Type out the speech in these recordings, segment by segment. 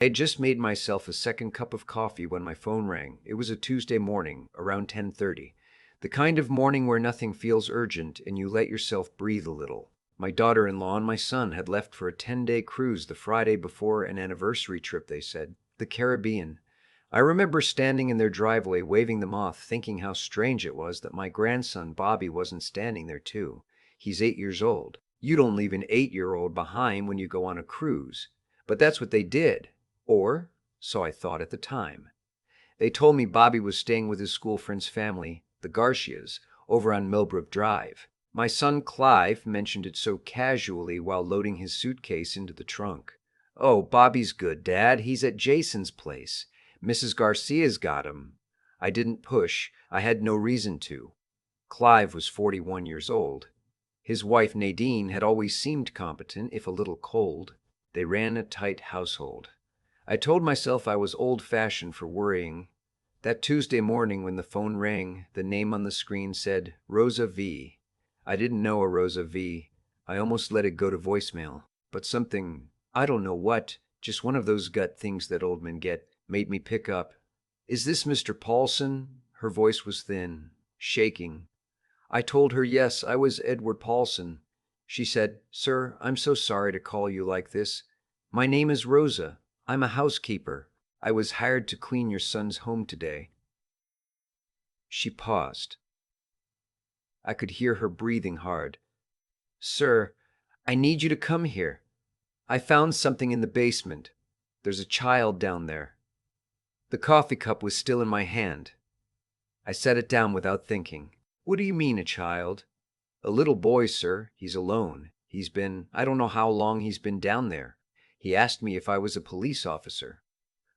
I had just made myself a second cup of coffee when my phone rang. It was a Tuesday morning, around 10:30. The kind of morning where nothing feels urgent and you let yourself breathe a little. My daughter-in-law and my son had left for a 10-day cruise the Friday before an anniversary trip, they said, the Caribbean. I remember standing in their driveway waving them off, thinking how strange it was that my grandson Bobby wasn't standing there too. He's 8 years old. You don't leave an 8-year-old behind when you go on a cruise. But that's what they did. Or, so I thought at the time. They told me Bobby was staying with his school friend's family, the Garcias, over on Millbrook Drive. My son Clive mentioned it so casually while loading his suitcase into the trunk. "Oh, Bobby's good, Dad. He's at Jason's place. Mrs. Garcia's got him." I didn't push. I had no reason to. Clive was 41 years old. His wife Nadine had always seemed competent, if a little cold. They ran a tight household. I told myself I was old-fashioned for worrying. That Tuesday morning when the phone rang, the name on the screen said Rosa V. I didn't know a Rosa V. I almost let it go to voicemail. But something, I don't know what, just one of those gut things that old men get, made me pick up. "Is this Mr. Paulson?" Her voice was thin, shaking. I told her yes, I was Edward Paulson. She said, "Sir, I'm so sorry to call you like this. My name is Rosa. I'm a housekeeper. I was hired to clean your son's home today." She paused. I could hear her breathing hard. "Sir, I need you to come here. I found something in the basement. There's a child down there." The coffee cup was still in my hand. I set it down without thinking. "What do you mean, a child?" "A little boy, sir. He's alone. I don't know how long he's been down there. He asked me if I was a police officer."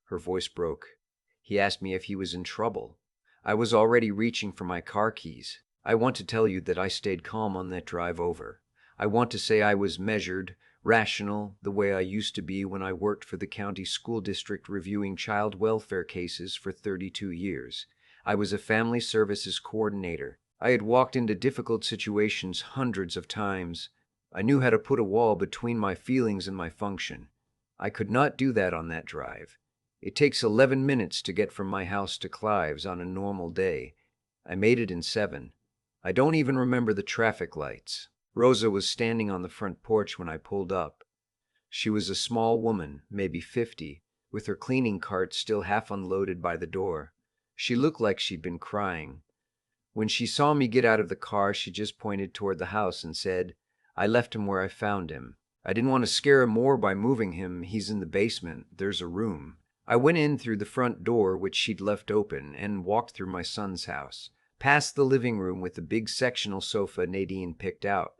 Her voice broke. "He asked me if he was in trouble." I was already reaching for my car keys. I want to tell you that I stayed calm on that drive over. I want to say I was measured, rational, the way I used to be when I worked for the county school district reviewing child welfare cases for 32 years. I was a family services coordinator. I had walked into difficult situations hundreds of times. I knew how to put a wall between my feelings and my function. I could not do that on that drive. It takes 11 minutes to get from my house to Clive's on a normal day. I made it in 7. I don't even remember the traffic lights. Rosa was standing on the front porch when I pulled up. She was a small woman, maybe 50, with her cleaning cart still half unloaded by the door. She looked like she'd been crying. When she saw me get out of the car, she just pointed toward the house and said, "I left him where I found him. I didn't want to scare him more by moving him. He's in the basement. There's a room." I went in through the front door, which she'd left open, and walked through my son's house, past the living room with the big sectional sofa Nadine picked out,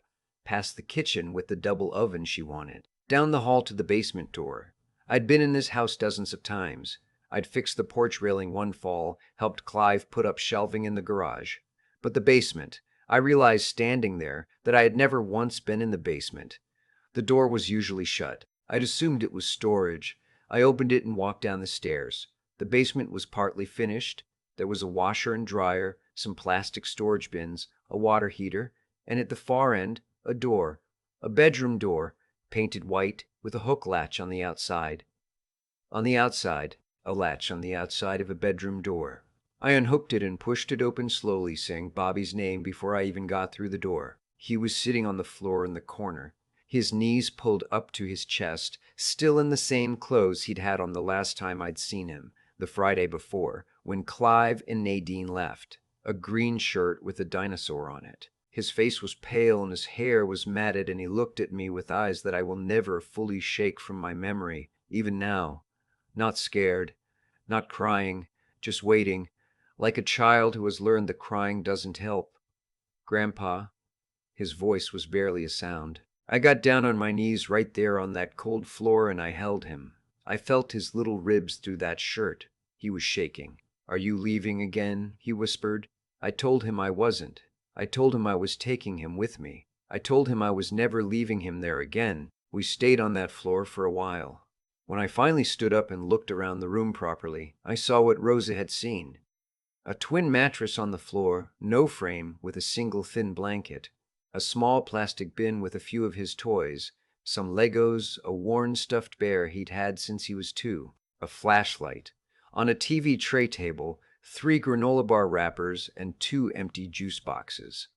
past the kitchen with the double oven she wanted, down the hall to the basement door. I'd been in this house dozens of times. I'd fixed the porch railing one fall, helped Clive put up shelving in the garage. But the basement, I realized standing there that I had never once been in the basement. The door was usually shut. I'd assumed it was storage. I opened it and walked down the stairs. The basement was partly finished. There was a washer and dryer, some plastic storage bins, a water heater, and at the far end, a door, a bedroom door, painted white with a hook latch on the outside. On the outside, a latch on the outside of a bedroom door. I unhooked it and pushed it open slowly, saying Bobby's name before I even got through the door. He was sitting on the floor in the corner, his knees pulled up to his chest, still in the same clothes he'd had on the last time I'd seen him, the Friday before, when Clive and Nadine left. A green shirt with a dinosaur on it. His face was pale and his hair was matted, and he looked at me with eyes that I will never fully shake from my memory, even now. Not scared, not crying, just waiting, like a child who has learned that crying doesn't help. "Grandpa." His voice was barely a sound. I got down on my knees right there on that cold floor and I held him. I felt his little ribs through that shirt. He was shaking. "Are you leaving again?" he whispered. I told him I wasn't. I told him I was taking him with me. I told him I was never leaving him there again. We stayed on that floor for a while. When I finally stood up and looked around the room properly, I saw what Rosa had seen. A twin mattress on the floor, no frame, with a single thin blanket. A small plastic bin with a few of his toys, some Legos, a worn stuffed bear he'd had since he was 2, a flashlight. On a TV tray table, 3 granola bar wrappers and 2 empty juice boxes.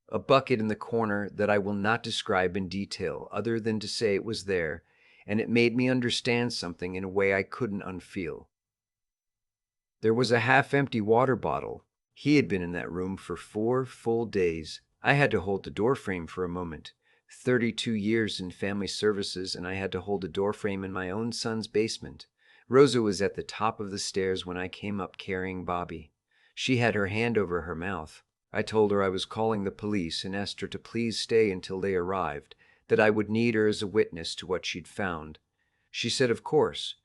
A bucket in the corner that I will not describe in detail other than to say it was there, and it made me understand something in a way I couldn't unfeel. There was a half-empty water bottle. He had been in that room for 4 full days. I had to hold the doorframe for a moment. 32 years in family services, and I had to hold a doorframe in my own son's basement. Rosa was at the top of the stairs when I came up carrying Bobby. She had her hand over her mouth. I told her I was calling the police and asked her to please stay until they arrived, that I would need her as a witness to what she'd found. She said, of course.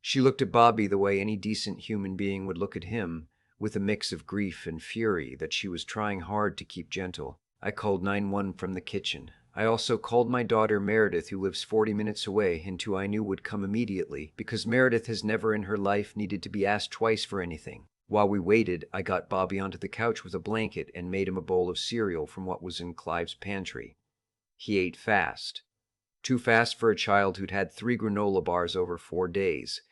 She looked at Bobby the way any decent human being would look at him, with a mix of grief and fury that she was trying hard to keep gentle. I called 911 from the kitchen. I also called my daughter Meredith, who lives 40 minutes away and who I knew would come immediately, because Meredith has never in her life needed to be asked twice for anything. While we waited, I got Bobby onto the couch with a blanket and made him a bowl of cereal from what was in Clive's pantry. He ate fast. Too fast for a child who'd had 3 granola bars over 4 days.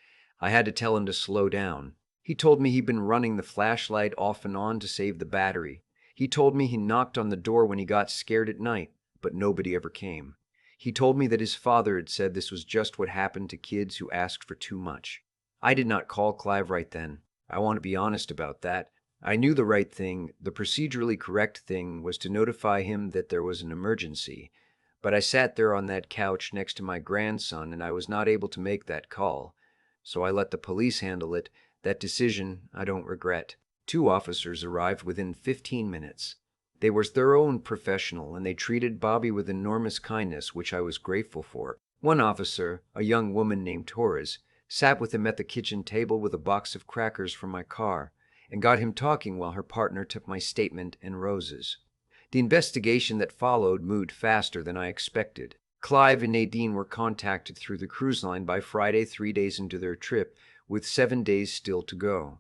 I had to tell him to slow down. He told me he'd been running the flashlight off and on to save the battery. He told me he knocked on the door when he got scared at night, but nobody ever came. He told me that his father had said this was just what happened to kids who asked for too much. I did not call Clive right then. I want to be honest about that. I knew the right thing, the procedurally correct thing, was to notify him that there was an emergency. But I sat there on that couch next to my grandson and I was not able to make that call. So I let the police handle it. That decision I don't regret. 2 officers arrived within 15 minutes. They were thorough and professional, and they treated Bobby with enormous kindness, which I was grateful for. One officer, a young woman named Torres, sat with him at the kitchen table with a box of crackers from my car, and got him talking while her partner took my statement and Rose's. The investigation that followed moved faster than I expected. Clive and Nadine were contacted through the cruise line by Friday, 3 days into their trip, with 7 days still to go.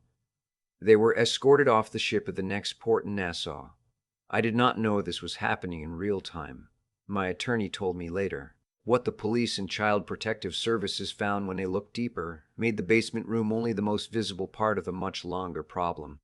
They were escorted off the ship at the next port in Nassau. I did not know this was happening in real time. My attorney told me later. What the police and Child Protective Services found when they looked deeper made the basement room only the most visible part of a much longer problem.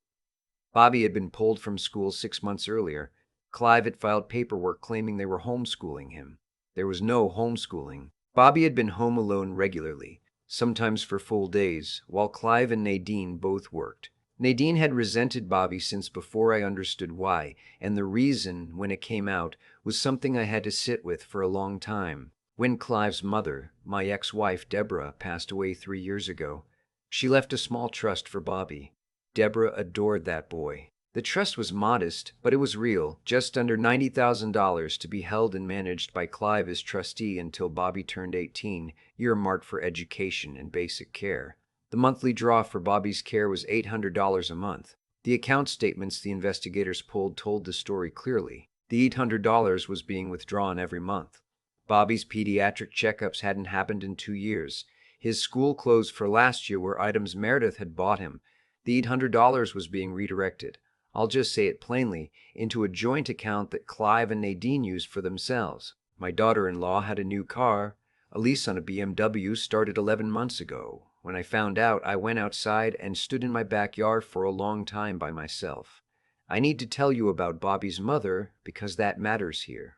Bobby had been pulled from school 6 months earlier. Clive had filed paperwork claiming they were homeschooling him. There was no homeschooling. Bobby had been home alone regularly, sometimes for full days, while Clive and Nadine both worked. Nadine had resented Bobby since before I understood why, and the reason, when it came out, was something I had to sit with for a long time. When Clive's mother, my ex-wife Deborah, passed away 3 years ago, she left a small trust for Bobby. Deborah adored that boy. The trust was modest, but it was real, just under $90,000 to be held and managed by Clive as trustee until Bobby turned 18, earmarked for education and basic care. The monthly draw for Bobby's care was $800 a month. The account statements the investigators pulled told the story clearly. The $800 was being withdrawn every month. Bobby's pediatric checkups hadn't happened in 2 years. His school clothes for last year were items Meredith had bought him. The $800 was being redirected. I'll just say it plainly, into a joint account that Clive and Nadine used for themselves. My daughter-in-law had a new car. A lease on a BMW started 11 months ago. When I found out, I went outside and stood in my backyard for a long time by myself. I need to tell you about Bobby's mother because that matters here.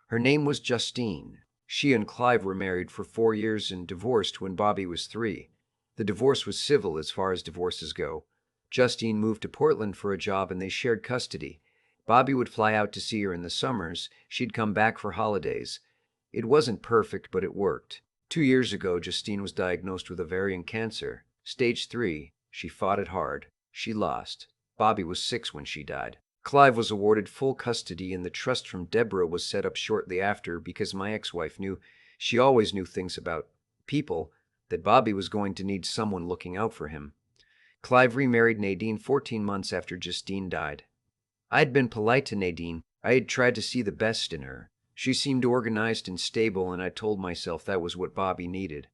Her name was Justine. She and Clive were married for 4 years and divorced when Bobby was 3. The divorce was civil as far as divorces go. Justine moved to Portland for a job and they shared custody. Bobby would fly out to see her in the summers. She'd come back for holidays. It wasn't perfect, but it worked. 2 years ago, Justine was diagnosed with ovarian cancer. Stage 3. She fought it hard. She lost. Bobby was 6 when she died. Clive was awarded full custody and the trust from Deborah was set up shortly after because my ex-wife knew, she always knew things about people, that Bobby was going to need someone looking out for him. Clive remarried Nadine 14 months after Justine died. I had been polite to Nadine. I had tried to see the best in her. She seemed organized and stable, and I told myself that was what Bobby needed.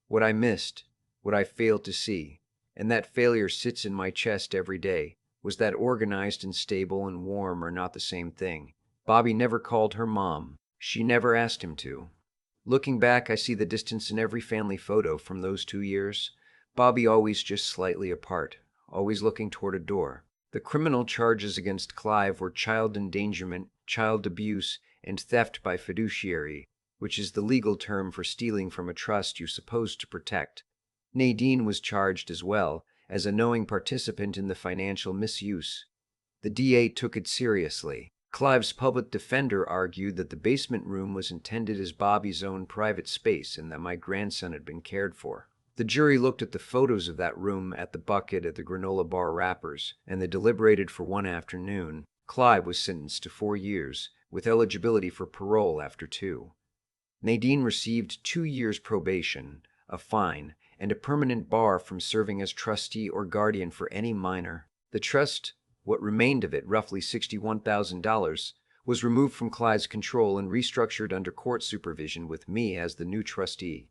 What I missed, what I failed to see, and that failure sits in my chest every day, was that organized and stable and warm are not the same thing. Bobby never called her mom. She never asked him to. Looking back, I see the distance in every family photo from those 2 years. Bobby always just slightly apart, always looking toward a door. The criminal charges against Clive were child endangerment, child abuse, and theft by fiduciary, which is the legal term for stealing from a trust you're supposed to protect. Nadine was charged as well, as a knowing participant in the financial misuse. The DA took it seriously. Clive's public defender argued that the basement room was intended as Bobby's own private space and that my grandson had been cared for. The jury looked at the photos of that room, at the bucket, at the granola bar wrappers, and they deliberated for one afternoon. Clive was sentenced to 4 years, with eligibility for parole after 2. Nadine received 2 years probation, a fine, and a permanent bar from serving as trustee or guardian for any minor. The trust, what remained of it, roughly $61,000, was removed from Clive's control and restructured under court supervision with me as the new trustee.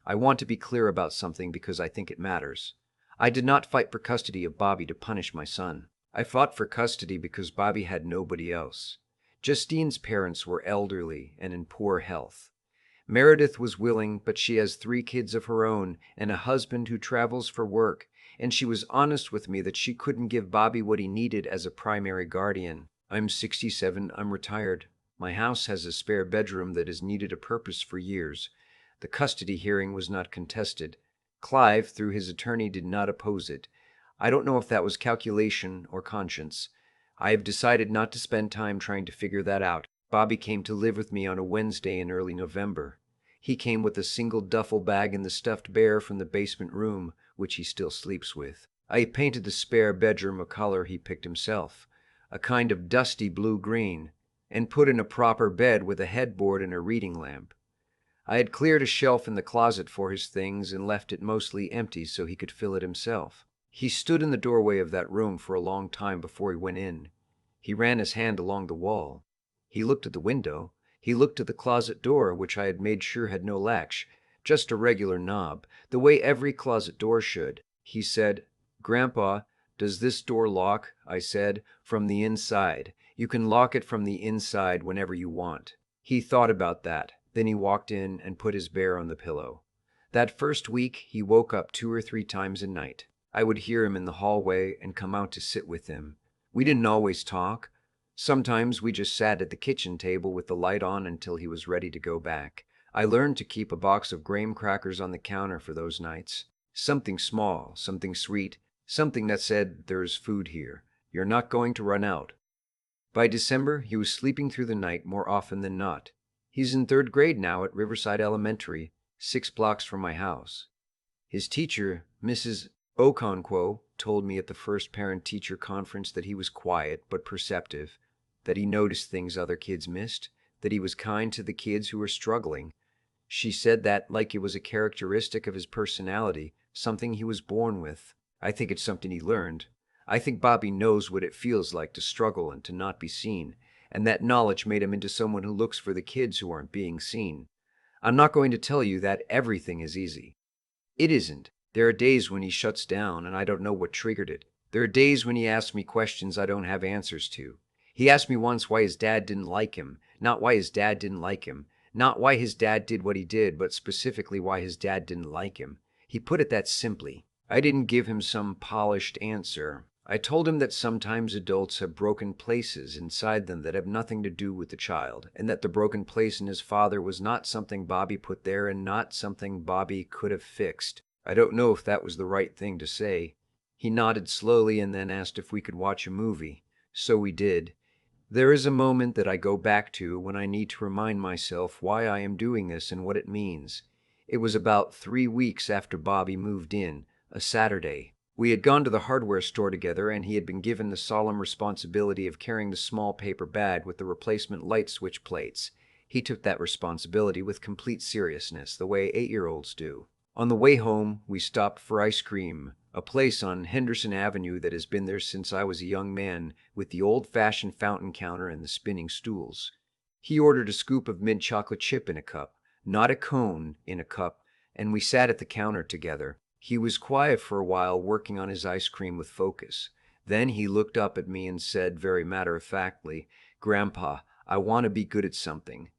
I want to be clear about something because I think it matters. I did not fight for custody of Bobby to punish my son. I fought for custody because Bobby had nobody else. Justine's parents were elderly and in poor health. Meredith was willing, but she has 3 kids of her own and a husband who travels for work, and she was honest with me that she couldn't give Bobby what he needed as a primary guardian. I'm 67, I'm retired. My house has a spare bedroom that has needed a purpose for years. The custody hearing was not contested. Clive, through his attorney, did not oppose it. I don't know if that was calculation or conscience. I have decided not to spend time trying to figure that out. Bobby came to live with me on a Wednesday in early November. He came with a single duffel bag and the stuffed bear from the basement room, which he still sleeps with. I painted the spare bedroom a color he picked himself, a kind of dusty blue-green, and put in a proper bed with a headboard and a reading lamp. I had cleared a shelf in the closet for his things and left it mostly empty so he could fill it himself. He stood in the doorway of that room for a long time before he went in. He ran his hand along the wall. He looked at the window. He looked at the closet door, which I had made sure had no latch, just a regular knob, the way every closet door should. He said, "Grandpa, does this door lock?" I said, "From the inside. You can lock it from the inside whenever you want." He thought about that. Then he walked in and put his bear on the pillow. That first week, he woke up 2 or 3 times a night. I would hear him in the hallway and come out to sit with him. We didn't always talk. Sometimes we just sat at the kitchen table with the light on until he was ready to go back. I learned to keep a box of graham crackers on the counter for those nights. Something small, something sweet, something that said, "There's food here. You're not going to run out." By December, he was sleeping through the night more often than not. He's in 3rd grade now at Riverside Elementary, 6 blocks from my house. His teacher, Mrs. Okonkwo, told me at the first parent-teacher conference that he was quiet but perceptive, that he noticed things other kids missed, that he was kind to the kids who were struggling. She said that like it was a characteristic of his personality, something he was born with. I think it's something he learned. I think Bobby knows what it feels like to struggle and to not be seen, and that knowledge made him into someone who looks for the kids who aren't being seen. I'm not going to tell you that everything is easy. It isn't. There are days when he shuts down and I don't know what triggered it. There are days when he asks me questions I don't have answers to. He asked me once why his dad didn't like him, not why his dad didn't like him, not why his dad did what he did, but specifically why his dad didn't like him. He put it that simply. I didn't give him some polished answer. I told him that sometimes adults have broken places inside them that have nothing to do with the child, and that the broken place in his father was not something Bobby put there and not something Bobby could have fixed. I don't know if that was the right thing to say. He nodded slowly and then asked if we could watch a movie. So we did. There is a moment that I go back to when I need to remind myself why I am doing this and what it means. It was about 3 weeks after Bobby moved in, a Saturday. We had gone to the hardware store together and he had been given the solemn responsibility of carrying the small paper bag with the replacement light switch plates. He took that responsibility with complete seriousness, the way 8-year-olds do. On the way home, we stopped for ice cream, a place on Henderson Avenue that has been there since I was a young man, with the old-fashioned fountain counter and the spinning stools. He ordered a scoop of mint chocolate chip in a cup, not a cone, in a cup, and we sat at the counter together. He was quiet for a while, working on his ice cream with focus. Then he looked up at me and said very matter-of-factly, "Grandpa, I want to be good at something."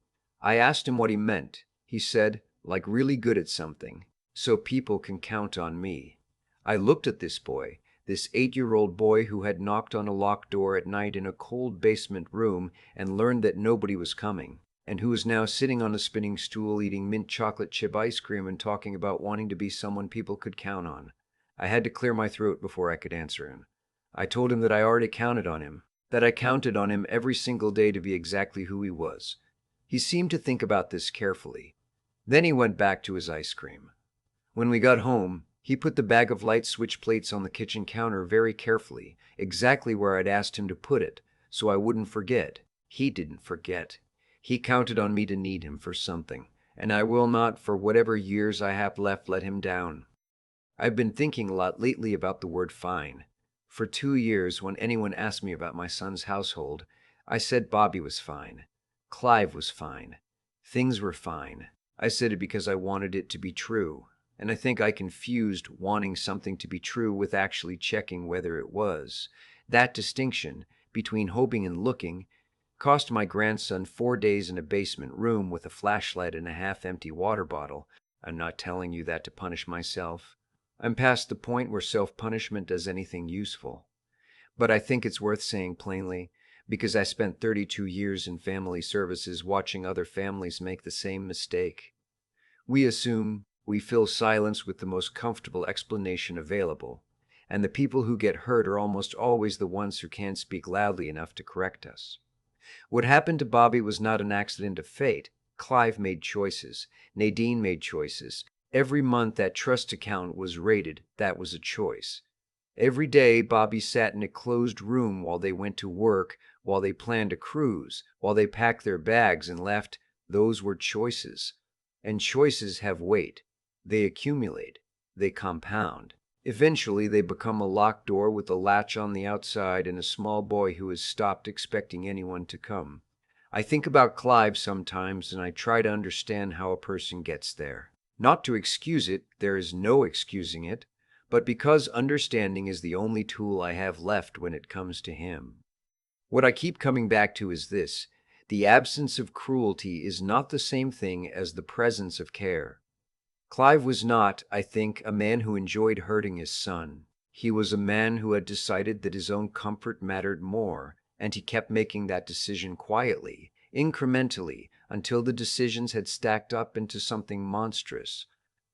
I asked him what he meant. he said, like really good at something, so people can count on me. I looked at this boy, this 8-year-old boy who had knocked on a locked door at night in a cold basement room and learned that nobody was coming, and who was now sitting on a spinning stool eating mint chocolate chip ice cream and talking about wanting to be someone people could count on. I had to clear my throat before I could answer him. I told him that I already counted on him, that I counted on him every single day to be exactly who he was. He seemed to think about this carefully. Then he went back to his ice cream. When we got home, he put the bag of light switch plates on the kitchen counter very carefully, exactly where I'd asked him to put it, so I wouldn't forget. He didn't forget. He counted on me to need him for something, and I will not, for whatever years I have left, let him down. I've been thinking a lot lately about the word fine. For 2 years, when anyone asked me about my son's household, I said Bobby was fine. Clive was fine. Things were fine. I said it because I wanted it to be true, and I think I confused wanting something to be true with actually checking whether it was. That distinction between hoping and looking cost my grandson 4 days in a basement room with a flashlight and a half-empty water bottle. I'm not telling you that to punish myself. I'm past the point where self-punishment does anything useful. But I think it's worth saying plainly, because I spent 32 years in family services watching other families make the same mistake. We assume we fill silence with the most comfortable explanation available, and the people who get hurt are almost always the ones who can't speak loudly enough to correct us. What happened to Bobby was not an accident of fate. Clive made choices. Nadine made choices. Every month that trust account was rated, that was a choice. Every day Bobby sat in a closed room while they went to work, while they planned a cruise, while they packed their bags and left. Those were choices. And choices have weight. They accumulate. They compound. Eventually they become a locked door with a latch on the outside and a small boy who has stopped expecting anyone to come. I think about Clive sometimes and I try to understand how a person gets there. Not to excuse it, there is no excusing it, but because understanding is the only tool I have left when it comes to him. What I keep coming back to is this: the absence of cruelty is not the same thing as the presence of care. Clive was not, I think, a man who enjoyed hurting his son. He was a man who had decided that his own comfort mattered more, and he kept making that decision quietly, incrementally, until the decisions had stacked up into something monstrous.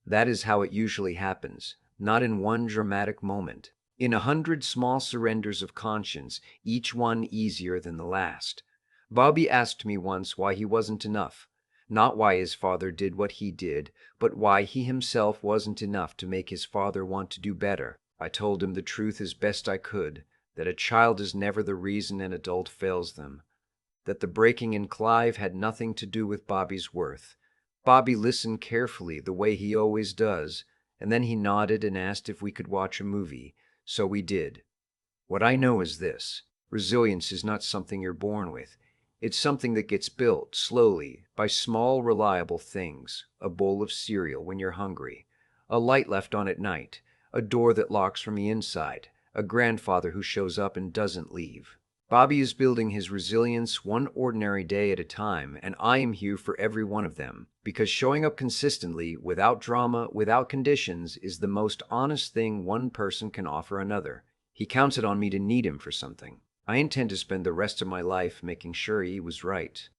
That is how it usually happens, not in one dramatic moment. In 100 small surrenders of conscience, each one easier than the last. Bobby asked me once why he wasn't enough. Not why his father did what he did, but why he himself wasn't enough to make his father want to do better. I told him the truth as best I could, that a child is never the reason an adult fails them, that the breaking in Clive had nothing to do with Bobby's worth. Bobby listened carefully, the way he always does, and then he nodded and asked if we could watch a movie, so we did. What I know is this: resilience is not something you're born with. It's something that gets built slowly by small, reliable things. A bowl of cereal when you're hungry, a light left on at night, a door that locks from the inside, a grandfather who shows up and doesn't leave. Bobby is building his resilience one ordinary day at a time, and I am here for every one of them, because showing up consistently, without drama, without conditions, is the most honest thing one person can offer another. He counted on me to need him for something. I intend to spend the rest of my life making sure he was right.